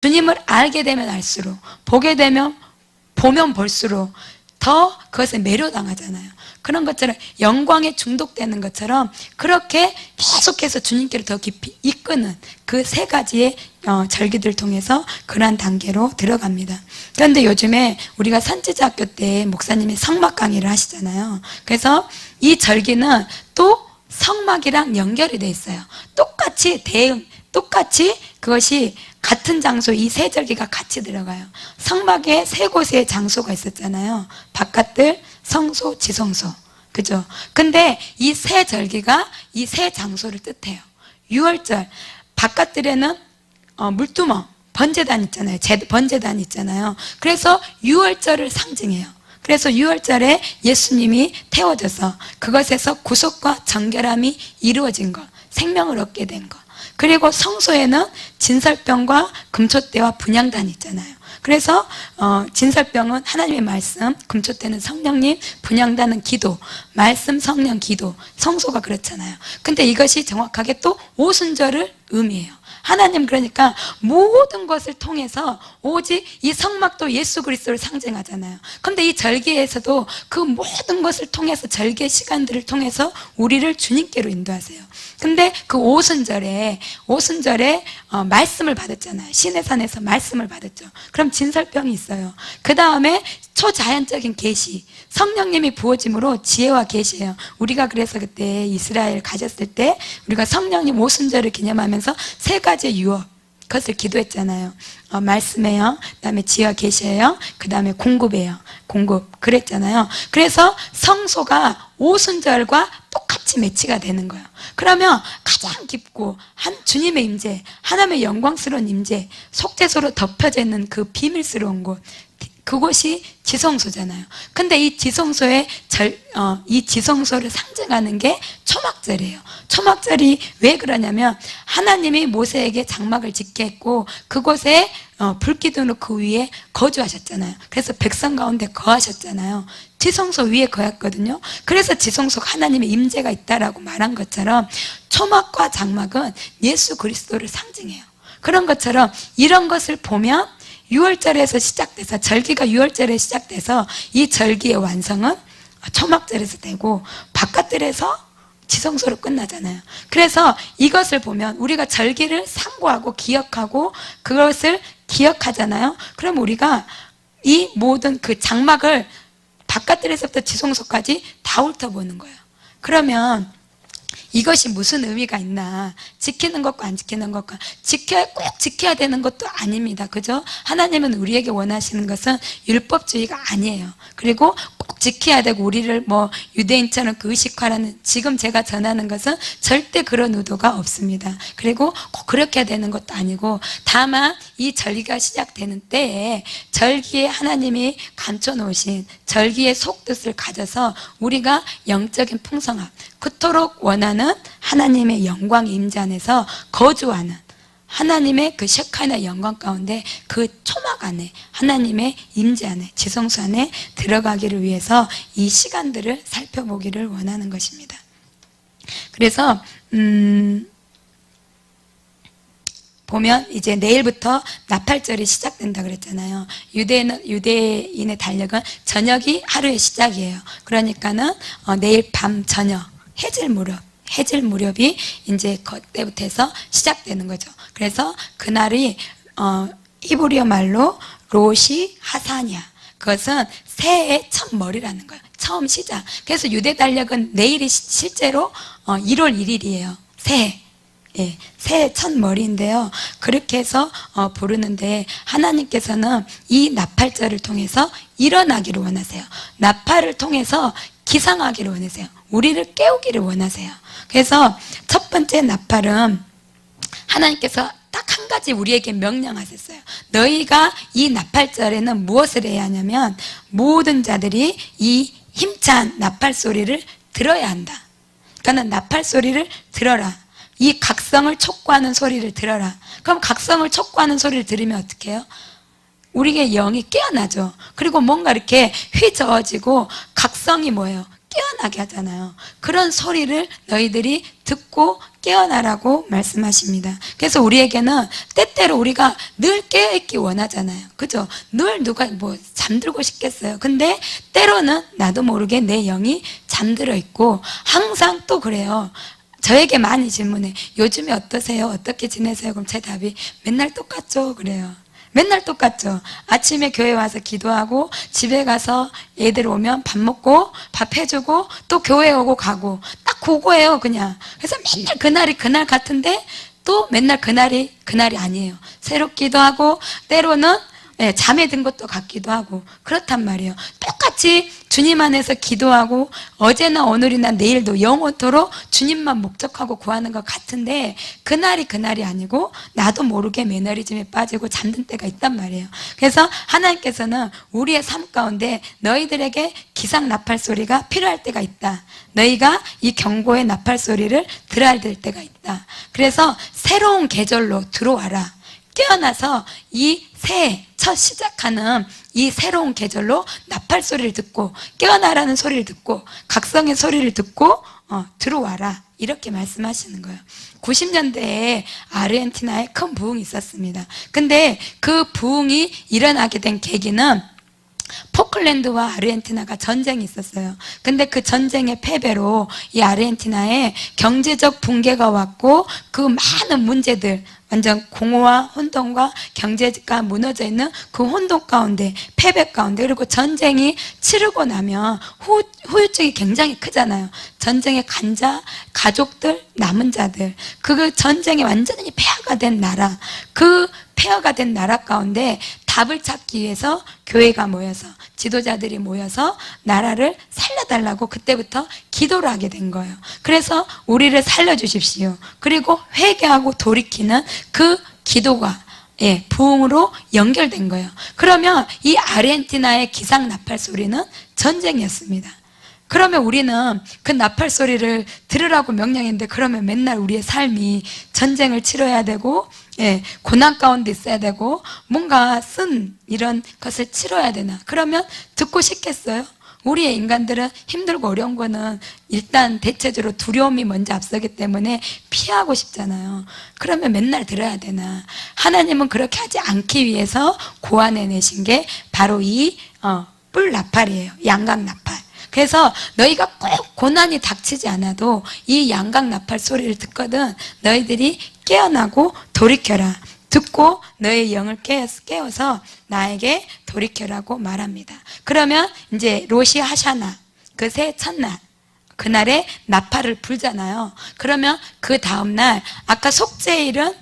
주님을 알게 되면 알수록, 보게 되면 보면 볼수록 더 그것에 매료당하잖아요. 그런 것처럼 영광에 중독되는 것처럼 그렇게 계속해서 주님께로 더 깊이 이끄는 그 세 가지의 절기들을 통해서 그러한 단계로 들어갑니다. 그런데 요즘에 우리가 선지자학교 때 목사님이 성막 강의를 하시잖아요. 그래서 이 절기는 또 성막이랑 연결이 돼 있어요. 똑같이 똑같이 그것이 같은 장소, 이 세 절기가 같이 들어가요. 성막에 세 곳의 장소가 있었잖아요. 바깥들, 성소, 지성소. 그죠? 근데 이 세 절기가 이 세 장소를 뜻해요. 유월절, 바깥들에는 물두멍, 번제단 있잖아요. 번제단 있잖아요. 그래서 유월절을 상징해요. 그래서 유월절에 예수님이 태워져서 그것에서 구속과 정결함이 이루어진 것, 생명을 얻게 된 것. 그리고 성소에는 진설병과 금초대와 분향단이 있잖아요. 그래서 진설병은 하나님의 말씀, 금초대는 성령님, 분향단은 기도, 말씀, 성령, 기도, 성소가 그렇잖아요. 근데 이것이 정확하게 또 오순절을 의미해요. 하나님 그러니까 모든 것을 통해서 오직 이 성막도 예수 그리스도를 상징하잖아요. 그런데 이 절기에서도 그 모든 것을 통해서 절기의 시간들을 통해서 우리를 주님께로 인도하세요. 근데 그 오순절에 말씀을 받았잖아요. 시내산에서 말씀을 받았죠. 그럼 진설병이 있어요. 그 다음에 초자연적인 계시, 성령님이 부어짐으로 지혜와 계시예요. 우리가 그래서 그때 이스라엘 가졌을 때 우리가 성령님 오순절을 기념하면서 세 가지 유업, 그것을 기도했잖아요. 말씀이에요. 그 다음에 지혜와 계시예요. 그 다음에 공급이에요. 공급 그랬잖아요. 그래서 성소가 오순절과 똑같이 매치가 되는 거예요. 그러면 가장 깊고 주님의 임재, 하나님의 영광스러운 임재, 속죄소로 덮여져 있는 그 비밀스러운 곳, 그곳이 지성소잖아요. 근데 이 지성소를 상징하는 게 초막절이에요. 초막절이 왜 그러냐면 하나님이 모세에게 장막을 짓게 했고 그곳에 불기둥으로 그 위에 거주하셨잖아요. 그래서 백성 가운데 거하셨잖아요. 지성소 위에 거했거든요. 그래서 지성소가 하나님의 임재가 있다라고 말한 것처럼 초막과 장막은 예수 그리스도를 상징해요. 그런 것처럼 이런 것을 보면 6월절에서 시작돼서 절기가 6월절에 시작돼서 이 절기의 완성은 초막절에서 되고 바깥들에서 지성소로 끝나잖아요. 그래서 이것을 보면 우리가 절기를 상고하고 기억하고 그것을 기억하잖아요. 그럼 우리가 이 모든 그 장막을 바깥들에서부터 지성소까지 다 훑어보는 거예요. 그러면 이것이 무슨 의미가 있나? 지키는 것과 안 지키는 것과 꼭 지켜야 되는 것도 아닙니다. 그죠? 하나님은 우리에게 원하시는 것은 율법주의가 아니에요. 그리고 꼭 지켜야 되고 우리를 유대인처럼 그 의식화라는 지금 제가 전하는 것은 절대 그런 의도가 없습니다. 그리고 꼭 그렇게 해야 되는 것도 아니고 다만 이 절기가 시작되는 때에 절기에 하나님이 감춰놓으신 절기의 속뜻을 가져서 우리가 영적인 풍성함, 그토록 원하는 하나님의 영광 임재 안에서 거주하는 하나님의 그 셰카나 영광 가운데 그 초막 안에 하나님의 임재 안에 지성소 안에 들어가기를 위해서 이 시간들을 살펴보기를 원하는 것입니다. 그래서 보면 이제 내일부터 나팔절이 시작된다 그랬잖아요. 유대인의 달력은 저녁이 하루의 시작이에요. 그러니까는 내일 밤 저녁 해질 무렵이 이제 그때부터 해서 시작되는 거죠. 그래서 그날이 히브리어 말로 로시 하사냐, 그것은 새해의 첫 머리라는 거예요. 처음 시작. 그래서 유대 달력은 내일이 실제로 1월 1일이에요. 새해. 예, 새해 첫 머리인데요. 그렇게 해서 부르는데 하나님께서는 이 나팔절을 통해서 일어나기를 원하세요. 나팔을 통해서 기상하기를 원하세요. 우리를 깨우기를 원하세요. 그래서 첫 번째 나팔은 하나님께서 딱 한 가지 우리에게 명령하셨어요. 너희가 이 나팔절에는 무엇을 해야 하냐면 모든 자들이 이 힘찬 나팔 소리를 들어야 한다. 그러니까 나팔 소리를 들어라. 이 각성을 촉구하는 소리를 들어라. 그럼 각성을 촉구하는 소리를 들으면 어떻게 해요? 우리의 영이 깨어나죠. 그리고 뭔가 이렇게 휘저어지고 각성이 뭐예요? 깨어나게 하잖아요. 그런 소리를 너희들이 듣고 깨어나라고 말씀하십니다. 그래서 우리에게는 때때로 우리가 늘 깨어있기 원하잖아요. 그죠? 늘 누가 뭐 잠들고 싶겠어요. 근데 때로는 나도 모르게 내 영이 잠들어 있고, 항상 또 그래요. 저에게 많이 질문해. 요즘에 어떠세요? 어떻게 지내세요? 그럼 제 답이 맨날 똑같죠? 그래요. 맨날 똑같죠. 아침에 교회 와서 기도하고, 집에 가서 애들 오면 밥 먹고 밥 해주고, 또 교회 오고 가고, 딱 그거예요 그냥. 그래서 맨날 그날이 그날 같은데 또 맨날 그날이 아니에요. 새롭기도 하고, 때로는 잠에 든 것도 같기도 하고 그렇단 말이에요. 똑같이 주님 안에서 기도하고 어제나 오늘이나 내일도 영원토록 주님만 목적하고 구하는 것 같은데, 그날이 아니고 나도 모르게 매너리즘에 빠지고 잠든 때가 있단 말이에요. 그래서 하나님께서는 우리의 삶 가운데 너희들에게 기상 나팔 소리가 필요할 때가 있다. 너희가 이 경고의 나팔 소리를 들어야 될 때가 있다. 그래서 새로운 계절로 들어와라. 깨어나서 이 새해 첫 시작하는 이 새로운 계절로 나팔 소리를 듣고, 깨어나라는 소리를 듣고, 각성의 소리를 듣고 들어와라, 이렇게 말씀하시는 거예요. 90년대에 아르헨티나에 큰 부흥이 있었습니다. 근데 그 부흥이 일어나게 된 계기는 포클랜드와 아르헨티나가 전쟁이 있었어요. 근데 그 전쟁의 패배로 이 아르헨티나에 경제적 붕괴가 왔고, 그 많은 문제들, 완전 공허와 혼돈과 경제가 무너져 있는 그 혼돈 가운데, 패배 가운데, 그리고 전쟁이 치르고 나면 후유증이 굉장히 크잖아요. 전쟁의 간자, 가족들, 남은 자들, 그 전쟁에 완전히 폐허가 된 나라, 그 폐허가 된 나라 가운데 답을 찾기 위해서 교회가 모여서, 지도자들이 모여서 나라를 살려달라고 그때부터 기도를 하게 된 거예요. 그래서 우리를 살려주십시오. 그리고 회개하고 돌이키는 그 기도가 부흥으로 연결된 거예요. 그러면 이 아르헨티나의 기상 나팔 소리는 전쟁이었습니다. 그러면 우리는 그 나팔 소리를 들으라고 명령했는데, 그러면 맨날 우리의 삶이 전쟁을 치러야 되고, 고난 가운데 있어야 되고, 뭔가 쓴 이런 것을 치러야 되나? 그러면 듣고 싶겠어요? 우리의 인간들은 힘들고 어려운 거는 일단 대체적으로 두려움이 먼저 앞서기 때문에 피하고 싶잖아요. 그러면 맨날 들어야 되나? 하나님은 그렇게 하지 않기 위해서 고안해내신 게 바로 이 뿔 나팔이에요. 양각 나팔. 그래서 너희가 꼭 고난이 닥치지 않아도 이 양각 나팔 소리를 듣거든 너희들이 깨어나고 돌이켜라. 듣고 너의 영을 깨워서 나에게 돌이켜라고 말합니다. 그러면 이제 로시 하샤나, 그 새해 첫날, 그날에 나팔을 불잖아요. 그러면 그 다음날, 아까 속죄일은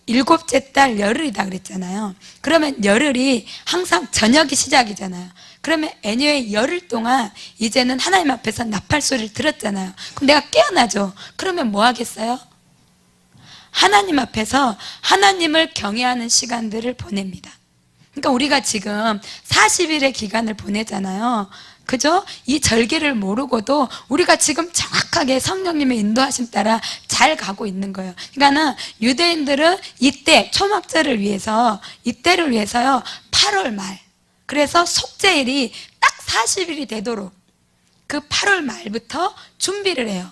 일곱째 달 열흘이다 그랬잖아요. 그러면 열흘이 항상 저녁이 시작이잖아요. 그러면 애니웨이 열흘 동안 이제는 하나님 앞에서 나팔 소리를 들었잖아요. 그럼 내가 깨어나죠. 그러면 뭐 하겠어요? 하나님 앞에서 하나님을 경외하는 시간들을 보냅니다. 그러니까 우리가 지금 40일의 기간을 보내잖아요. 그죠? 이 절기를 모르고도 우리가 지금 정확하게 성령님의 인도하심 따라 잘 가고 있는 거예요. 그러니까는 유대인들은 이때 초막절을 위해서, 이때를 위해서요, 8월 말, 그래서 속죄일이 딱 40일이 되도록 그 8월 말부터 준비를 해요.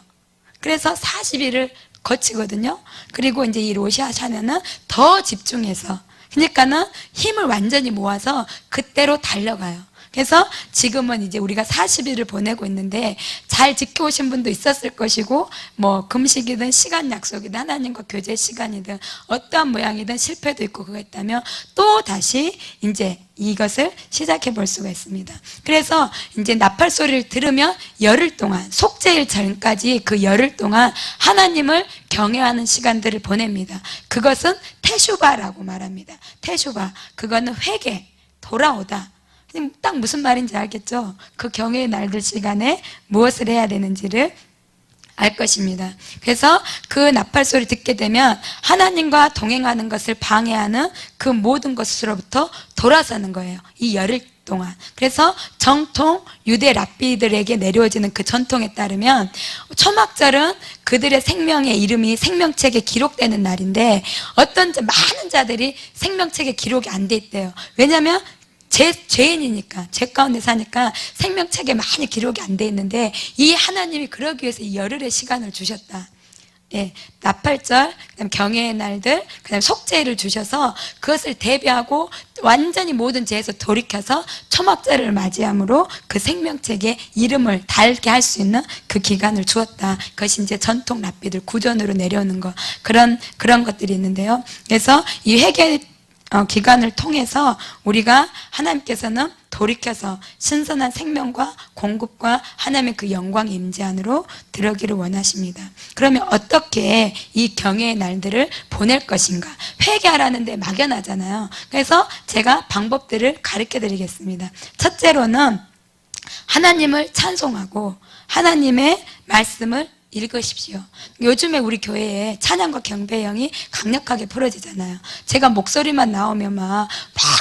그래서 40일을 거치거든요. 그리고 이제 이 로시아샤냐는 더 집중해서, 그러니까는 힘을 완전히 모아서 그때로 달려가요. 그래서 지금은 이제 우리가 40일을 보내고 있는데, 잘 지켜오신 분도 있었을 것이고, 뭐 금식이든 시간 약속이든 하나님과 교제 시간이든 어떠한 모양이든 실패도 있고 그거 있다면 또 다시 이제 이것을 시작해 볼 수가 있습니다. 그래서 이제 나팔 소리를 들으면 열흘 동안, 속죄일 전까지 그 열흘 동안 하나님을 경외하는 시간들을 보냅니다. 그것은 테슈바라고 말합니다. 테슈바, 그거는 회개, 돌아오다. 딱 무슨 말인지 알겠죠? 그 경외의 날들 시간에 무엇을 해야 되는지를 알 것입니다. 그래서 그 나팔 소리 듣게 되면 하나님과 동행하는 것을 방해하는 그 모든 것으로부터 돌아서는 거예요. 이 열흘 동안. 그래서 정통 유대 랍비들에게 내려지는 그 전통에 따르면 초막절은 그들의 생명의 이름이 생명책에 기록되는 날인데, 어떤 많은 자들이 생명책에 기록이 안 돼 있대요. 왜냐하면 죄인이니까, 죄 가운데 사니까 생명책에 많이 기록이 안 돼 있는데, 이 하나님이 그러기 위해서 이 열흘의 시간을 주셨다. 예, 나팔절, 그다음 경외의 날들, 그다음 속죄를 주셔서 그것을 대비하고 완전히 모든 죄에서 돌이켜서 초막절을 맞이함으로 그 생명책에 이름을 달게 할 수 있는 그 기간을 주었다. 그것이 이제 전통 랍비들 구전으로 내려오는 거, 그런 것들이 있는데요. 그래서 이 회개 기간을 통해서 우리가 하나님께서는 돌이켜서 신선한 생명과 공급과 하나님의 그 영광 임재 안으로 들어가기를 원하십니다. 그러면 어떻게 이 경외의 날들을 보낼 것인가? 회개하라는데 막연하잖아요. 그래서 제가 방법들을 가르쳐 드리겠습니다. 첫째로는 하나님을 찬송하고 하나님의 말씀을 읽으십시오. 요즘에 우리 교회에 찬양과 경배형이 강력하게 풀어지잖아요. 제가 목소리만 나오면 막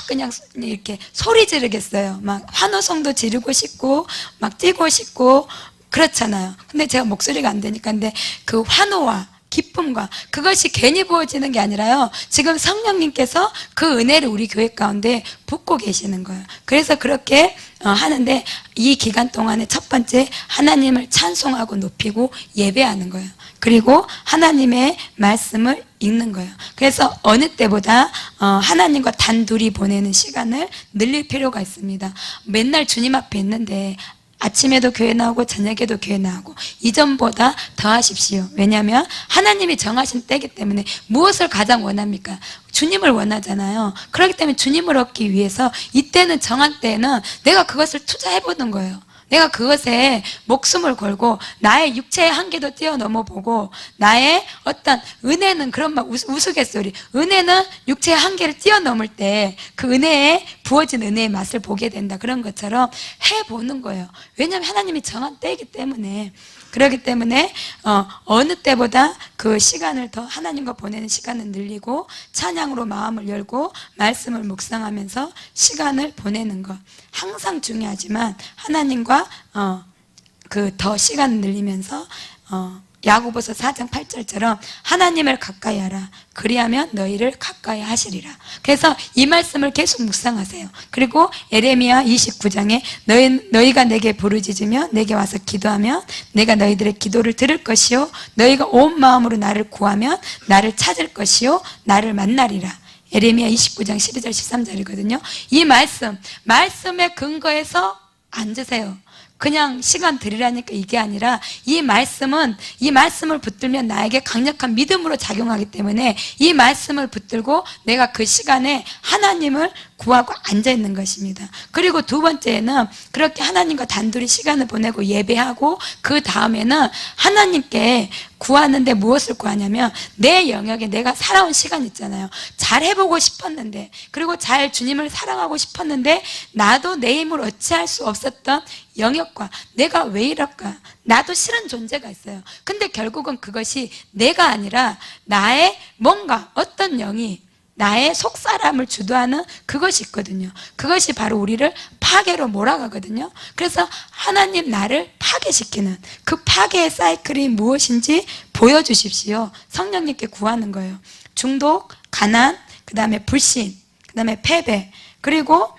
그냥 이렇게 소리 지르겠어요. 막 환호성도 지르고 싶고 막 뛰고 싶고 그렇잖아요. 근데 제가 목소리가 안 되니까. 근데 그 환호와 기쁨과 그것이 괜히 부어지는 게 아니라요, 지금 성령님께서 그 은혜를 우리 교회 가운데 붓고 계시는 거예요. 그래서 그렇게 하는데, 이 기간 동안에 첫 번째 하나님을 찬송하고 높이고 예배하는 거예요. 그리고 하나님의 말씀을 읽는 거예요. 그래서 어느 때보다 하나님과 단둘이 보내는 시간을 늘릴 필요가 있습니다. 맨날 주님 앞에 있는데 아침에도 교회 나오고 저녁에도 교회 나오고 이전보다 더 하십시오. 왜냐하면 하나님이 정하신 때이기 때문에. 무엇을 가장 원합니까? 주님을 원하잖아요. 그렇기 때문에 주님을 얻기 위해서 이때는, 정한 때에는 내가 그것을 투자해보는 거예요. 내가 그것에 목숨을 걸고 나의 육체의 한계도 뛰어넘어 보고, 나의 어떤 은혜는, 그런 막 우스갯소리, 은혜는 육체의 한계를 뛰어넘을 때 그 은혜에 부어진 은혜의 맛을 보게 된다. 그런 것처럼 해보는 거예요. 왜냐하면 하나님이 정한 때이기 때문에. 그렇기 때문에 어느 때보다 그 시간을 더 하나님과 보내는 시간을 늘리고 찬양으로 마음을 열고 말씀을 묵상하면서 시간을 보내는 것 항상 중요하지만, 하나님과 그 더 시간을 늘리면서 야고보서 4장 8절처럼 하나님을 가까이 하라. 그리하면 너희를 가까이 하시리라. 그래서 이 말씀을 계속 묵상하세요. 그리고 에레미야 29장에 너희가 내게 부르짖으며 내게 와서 기도하면 내가 너희들의 기도를 들을 것이요 너희가 온 마음으로 나를 구하면 나를 찾을 것이요 나를 만나리라. 에레미야 29장 12절 13절이거든요. 이 말씀에 근거해서 앉으세요. 그냥 시간 들이라니까 이게 아니라, 이 말씀을 붙들면 나에게 강력한 믿음으로 작용하기 때문에 이 말씀을 붙들고 내가 그 시간에 하나님을 구하고 앉아있는 것입니다. 그리고 두 번째는 그렇게 하나님과 단둘이 시간을 보내고 예배하고, 그 다음에는 하나님께 구하는데 무엇을 구하냐면, 내 영역에 내가 살아온 시간 있잖아요. 잘 해보고 싶었는데, 그리고 잘 주님을 사랑하고 싶었는데 나도 내 힘을 어찌할 수 없었던 영역과, 내가 왜 이럴까, 나도 싫은 존재가 있어요. 근데 결국은 그것이 내가 아니라 나의 뭔가 어떤 영이 나의 속사람을 주도하는 그것이 있거든요. 그것이 바로 우리를 파괴로 몰아가거든요. 그래서 하나님 나를 파괴시키는 그 파괴의 사이클이 무엇인지 보여주십시오. 성령님께 구하는 거예요. 중독, 가난, 그 다음에 불신, 그 다음에 패배, 그리고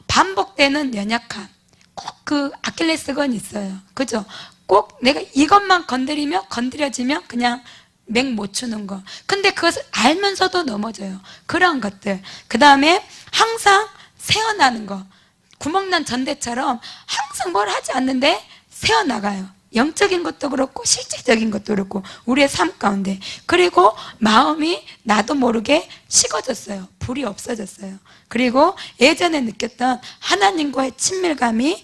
반복되는 연약함. 꼭 그 아킬레스건이 있어요. 그죠? 꼭 내가 이것만 건드려지면 그냥 맹 못 추는 거. 근데 그것을 알면서도 넘어져요. 그런 것들. 그 다음에 항상 새어나는 거. 구멍난 전대처럼 항상 뭘 하지 않는데 새어나가요. 영적인 것도 그렇고 실질적인 것도 그렇고 우리의 삶 가운데. 그리고 마음이 나도 모르게 식어졌어요. 불이 없어졌어요. 그리고 예전에 느꼈던 하나님과의 친밀감이,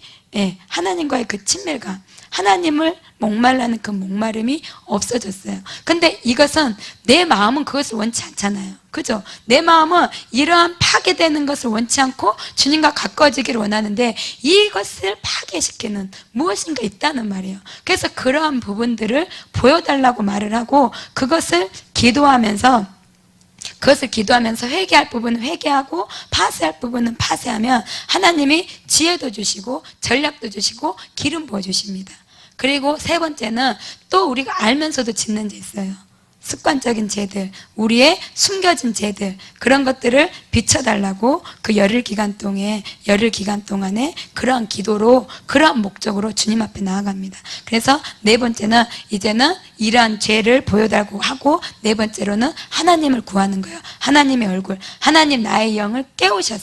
하나님과의 그 친밀감, 하나님을 목말라는 그 목마름이 없어졌어요. 근데 이것은 내 마음은 그것을 원치 않잖아요. 그죠? 내 마음은 이러한 파괴되는 것을 원치 않고 주님과 가까워지기를 원하는데, 이것을 파괴시키는 무엇인가 있다는 말이에요. 그래서 그러한 부분들을 보여달라고 말을 하고, 그것을 기도하면서 회개할 부분은 회개하고 파쇄할 부분은 파쇄하면 하나님이 지혜도 주시고 전략도 주시고 기름 부어주십니다. 그리고 세 번째는 또 우리가 알면서도 짓는 데 있어요. 습관적인 죄들, 우리의 숨겨진 죄들, 그런 것들을 비춰달라고 그 열흘 기간 동안에 그러한 기도로, 그러한 목적으로 주님 앞에 나아갑니다. 그래서 네 번째는 이제는 이러한 죄를 보여달라고 하고, 네 번째로는 하나님을 구하는 거예요. 하나님의 얼굴, 하나님 나의 영을 깨우셨어요.